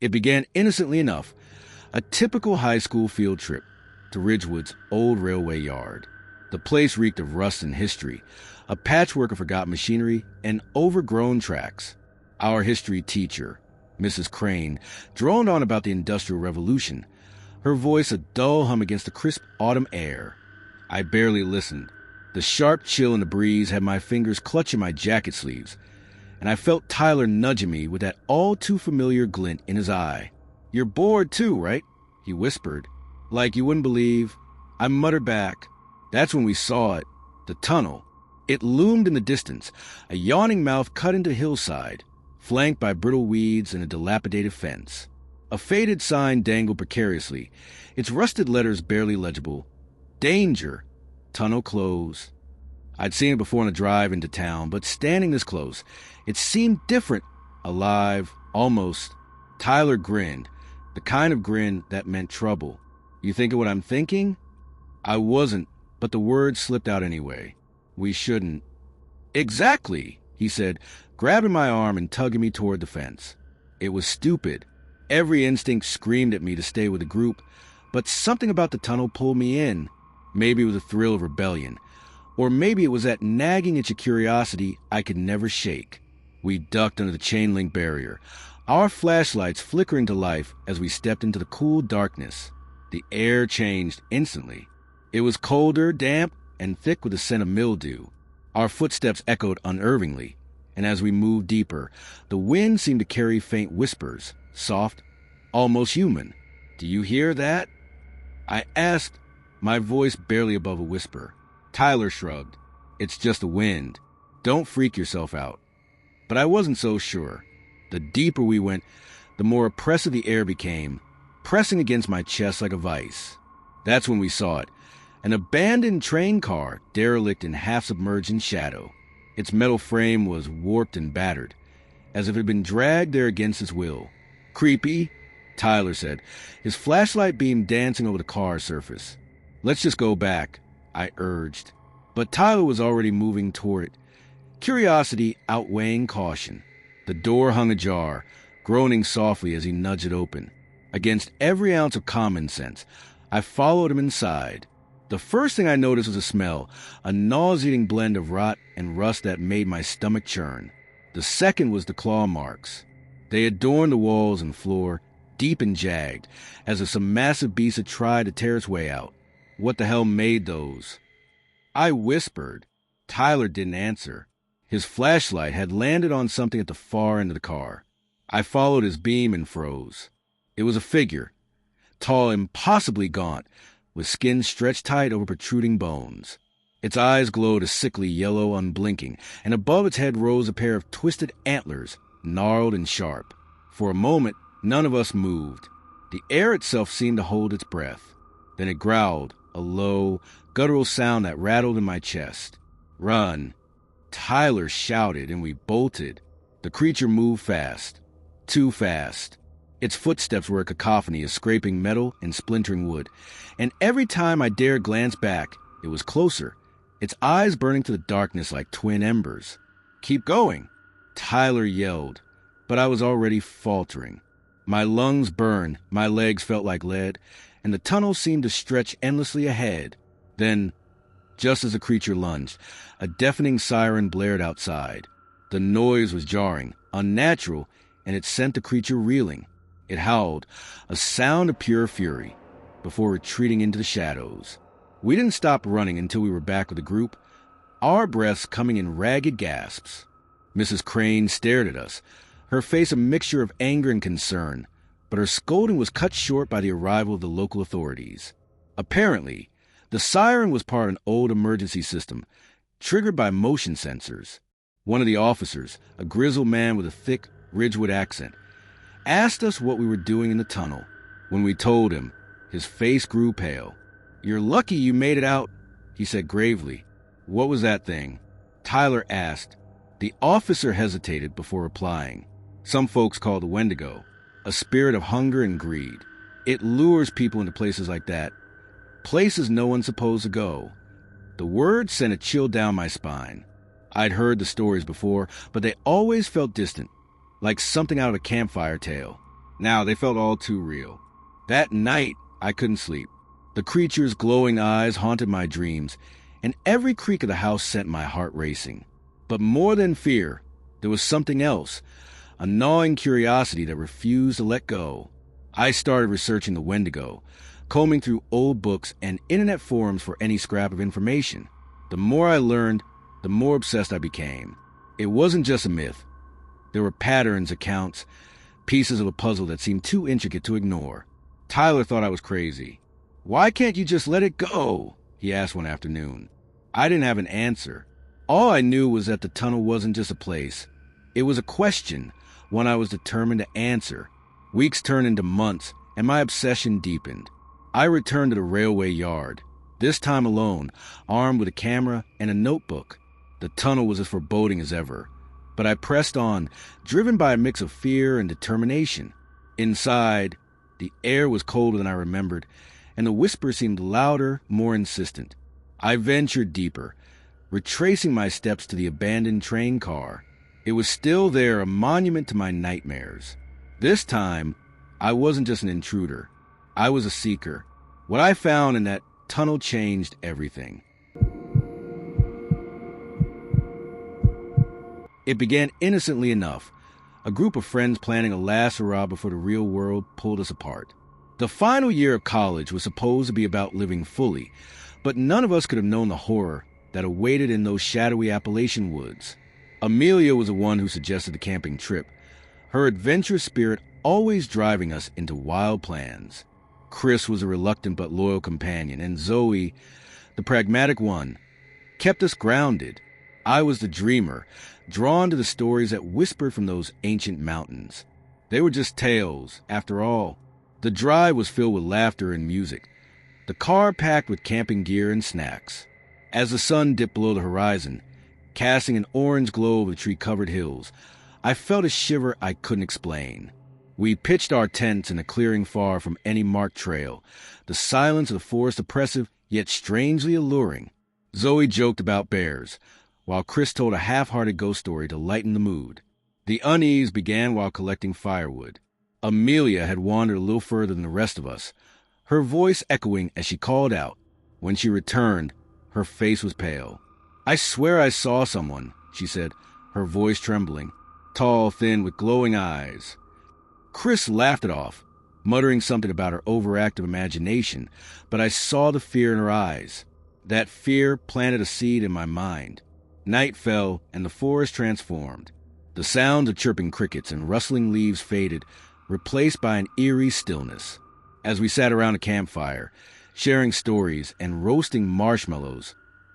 It began innocently enough, a typical high school field trip to Ridgewood's old railway yard. The place reeked of rust and history, a patchwork of forgotten machinery and overgrown tracks. Our history teacher, Mrs. Crane, droned on about the Industrial Revolution, her voice a dull hum against the crisp autumn air. I barely listened. The sharp chill in the breeze had my fingers clutching my jacket sleeves, and I felt Tyler nudging me with that all-too-familiar glint in his eye. "You're bored too, right?" he whispered. "Like you wouldn't believe." I muttered back. That's when we saw it, the tunnel. It loomed in the distance, a yawning mouth cut into hillside, flanked by brittle weeds and a dilapidated fence. A faded sign dangled precariously, its rusted letters barely legible. "Danger. Tunnel closed." I'd seen it before on the drive into town, but standing this close, it seemed different, alive, almost. Tyler grinned, the kind of grin that meant trouble. "You thinking what I'm thinking?" I wasn't, but the words slipped out anyway. "We shouldn't." "Exactly," he said, grabbing my arm and tugging me toward the fence. It was stupid. Every instinct screamed at me to stay with the group, but something about the tunnel pulled me in. Maybe it was a thrill of rebellion, or maybe it was that nagging itch of curiosity I could never shake. We ducked under the chain-link barrier, our flashlights flickering to life as we stepped into the cool darkness. The air changed instantly. It was colder, damp, and thick with the scent of mildew. Our footsteps echoed unervingly, and as we moved deeper, the wind seemed to carry faint whispers, soft, almost human. "Do you hear that?" I asked, my voice barely above a whisper. Tyler shrugged. "It's just the wind. Don't freak yourself out." But I wasn't so sure. The deeper we went, the more oppressive the air became, pressing against my chest like a vice. That's when we saw it. An abandoned train car, derelict and half-submerged in shadow. Its metal frame was warped and battered, as if it had been dragged there against its will. "Creepy," Tyler said, his flashlight beam dancing over the car's surface. "Let's just go back," I urged. But Tyler was already moving toward it, curiosity outweighing caution. The door hung ajar, groaning softly as he nudged it open. Against every ounce of common sense, I followed him inside. The first thing I noticed was a smell, a nauseating blend of rot and rust that made my stomach churn. The second was the claw marks. They adorned the walls and floor, deep and jagged, as if some massive beast had tried to tear its way out. What the hell made those? I whispered. Tyler didn't answer. His flashlight had landed on something at the far end of the car. I followed his beam and froze. It was a figure, tall, impossibly gaunt, with skin stretched tight over protruding bones. Its eyes glowed a sickly yellow, unblinking, and above its head rose a pair of twisted antlers, gnarled and sharp. For a moment, none of us moved. The air itself seemed to hold its breath. Then it growled, a low, guttural sound that rattled in my chest. "Run!" Tyler shouted, and we bolted. The creature moved fast. Too fast. Its footsteps were a cacophony of scraping metal and splintering wood, and every time I dared glance back, it was closer, its eyes burning to the darkness like twin embers. "Keep going!" Tyler yelled, but I was already faltering. My lungs burned, my legs felt like lead, and the tunnel seemed to stretch endlessly ahead. Then, just as the creature lunged, a deafening siren blared outside. The noise was jarring, unnatural, and it sent the creature reeling. It howled, a sound of pure fury, before retreating into the shadows. We didn't stop running until we were back with the group, our breaths coming in ragged gasps. Mrs. Crane stared at us, her face a mixture of anger and concern, but her scolding was cut short by the arrival of the local authorities. Apparently, the siren was part of an old emergency system, triggered by motion sensors. One of the officers, a grizzled man with a thick Ridgewood accent, asked us what we were doing in the tunnel. When we told him, his face grew pale. "You're lucky you made it out," he said gravely. "What was that thing?" Tyler asked. The officer hesitated before replying. "Some folks call it a Wendigo, a spirit of hunger and greed. It lures people into places like that, places no one's supposed to go." The word sent a chill down my spine. I'd heard the stories before, but they always felt distant, like something out of a campfire tale. Now they felt all too real. That night, I couldn't sleep. The creature's glowing eyes haunted my dreams, and every creak of the house sent my heart racing. But more than fear, there was something else, a gnawing curiosity that refused to let go. I started researching the Wendigo, combing through old books and internet forums for any scrap of information. The more I learned, the more obsessed I became. It wasn't just a myth. There were patterns, accounts, pieces of a puzzle that seemed too intricate to ignore. Tyler thought I was crazy. "Why can't you just let it go?" he asked one afternoon. I didn't have an answer. All I knew was that the tunnel wasn't just a place. It was a question, one I was determined to answer. Weeks turned into months, and my obsession deepened. I returned to the railway yard, this time alone, armed with a camera and a notebook. The tunnel was as foreboding as ever, but I pressed on, driven by a mix of fear and determination. Inside, the air was colder than I remembered, and the whispers seemed louder, more insistent. I ventured deeper, retracing my steps to the abandoned train car. It was still there, a monument to my nightmares. This time, I wasn't just an intruder. I was a seeker. What I found in that tunnel changed everything. It began innocently enough, a group of friends planning a last hurrah before the real world pulled us apart. The final year of college was supposed to be about living fully, but none of us could have known the horror that awaited in those shadowy Appalachian woods. Amelia was the one who suggested the camping trip, her adventurous spirit always driving us into wild plans. Chris was a reluctant but loyal companion, and Zoe, the pragmatic one, kept us grounded. I was the dreamer, drawn to the stories that whispered from those ancient mountains. They were just tales, after all. The drive was filled with laughter and music, the car packed with camping gear and snacks. As the sun dipped below the horizon, casting an orange glow over the tree-covered hills, I felt a shiver I couldn't explain. We pitched our tents in a clearing far from any marked trail, the silence of the forest oppressive, yet strangely alluring. Zoe joked about bears, while Chris told a half-hearted ghost story to lighten the mood. The unease began while collecting firewood. Amelia had wandered a little further than the rest of us, her voice echoing as she called out. When she returned, her face was pale. "I swear I saw someone," she said, her voice trembling. Tall, thin, with glowing eyes. Chris laughed it off, muttering something about her overactive imagination, but I saw the fear in her eyes. That fear planted a seed in my mind. Night fell, and the forest transformed. The sounds of chirping crickets and rustling leaves faded, replaced by an eerie stillness. As we sat around a campfire, sharing stories and roasting marshmallows,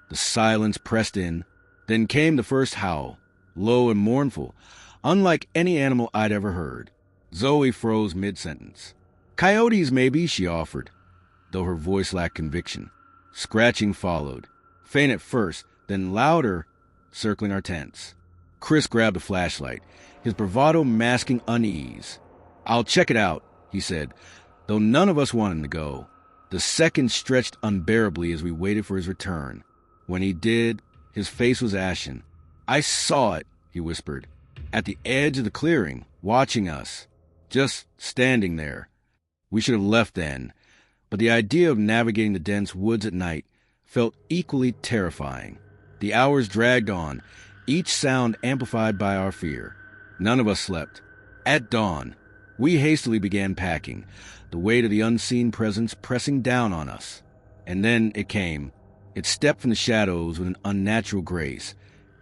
the silence pressed in. Then came the first howl, low and mournful, unlike any animal I'd ever heard. Zoe froze mid-sentence. "Coyotes, maybe," she offered, though her voice lacked conviction. Scratching followed, faint at first, then louder, circling our tents. Chris grabbed a flashlight, his bravado masking unease. "I'll check it out," he said, though none of us wanted him to go. The seconds stretched unbearably as we waited for his return. When he did, his face was ashen. "I saw it," he whispered, "at the edge of the clearing, watching us. Just standing there. We should have left then, but the idea of navigating the dense woods at night felt equally terrifying. The hours dragged on, each sound amplified by our fear. None of us slept. At dawn, we hastily began packing, the weight of the unseen presence pressing down on us. And then it came. It stepped from the shadows with an unnatural grace,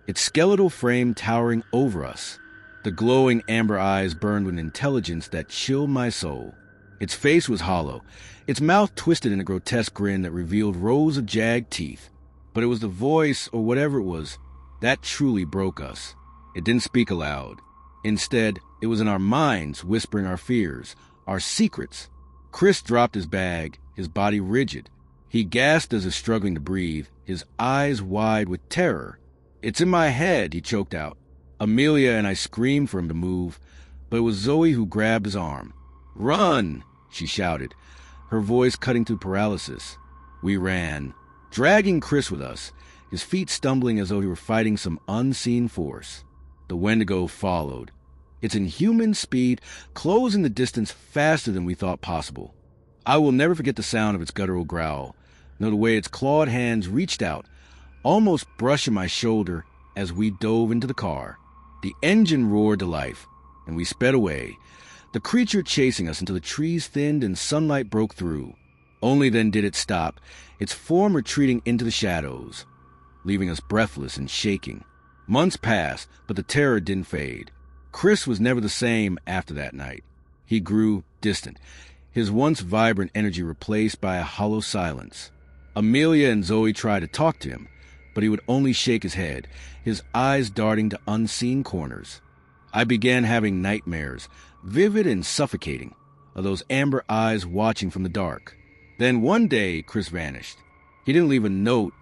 its skeletal frame towering over us. The glowing amber eyes burned with an intelligence that chilled my soul. Its face was hollow, its mouth twisted in a grotesque grin that revealed rows of jagged teeth. But it was the voice, or whatever it was, that truly broke us. It didn't speak aloud. Instead, it was in our minds, whispering our fears, our secrets. Chris dropped his bag, his body rigid. He gasped as if struggling to breathe, his eyes wide with terror. "It's in my head," he choked out. Amelia and I screamed for him to move, but it was Zoe who grabbed his arm. "Run!" she shouted, her voice cutting through paralysis. We ran, dragging Chris with us, his feet stumbling as though he were fighting some unseen force. The Wendigo followed, its inhuman speed closing the distance faster than we thought possible. I will never forget the sound of its guttural growl, nor the way its clawed hands reached out, almost brushing my shoulder as we dove into the car. The engine roared to life, and we sped away, the creature chasing us until the trees thinned and sunlight broke through. Only then did it stop, its form retreating into the shadows, leaving us breathless and shaking. Months passed, but the terror didn't fade. Chris was never the same after that night. He grew distant, his once vibrant energy replaced by a hollow silence. Amelia and Zoe tried to talk to him, but he would only shake his head, his eyes darting to unseen corners. I began having nightmares, vivid and suffocating, of those amber eyes watching from the dark. Then one day, Chris vanished. He didn't leave a note,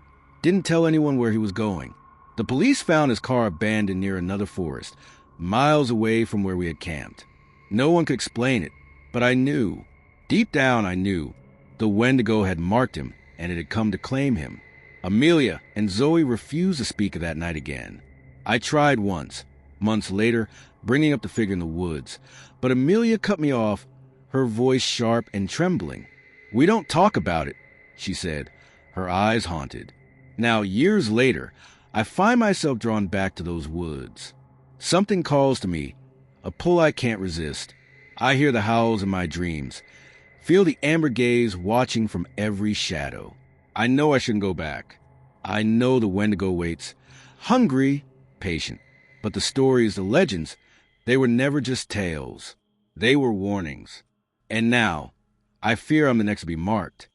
didn't tell anyone where he was going. The police found his car abandoned near another forest, miles away from where we had camped. No one could explain it, but I knew. Deep down I knew. The Wendigo had marked him, and it had come to claim him. Amelia and Zoe refused to speak of that night again. I tried once, months later, bringing up the figure in the woods, but Amelia cut me off, her voice sharp and trembling. "We don't talk about it," she said, her eyes haunted. Now, years later, I find myself drawn back to those woods. Something calls to me, a pull I can't resist. I hear the howls in my dreams, feel the amber gaze watching from every shadow. I know I shouldn't go back. I know the Wendigo waits, hungry, patient. But the stories, the legends, they were never just tales. They were warnings. And now, I fear I'm the next to be marked.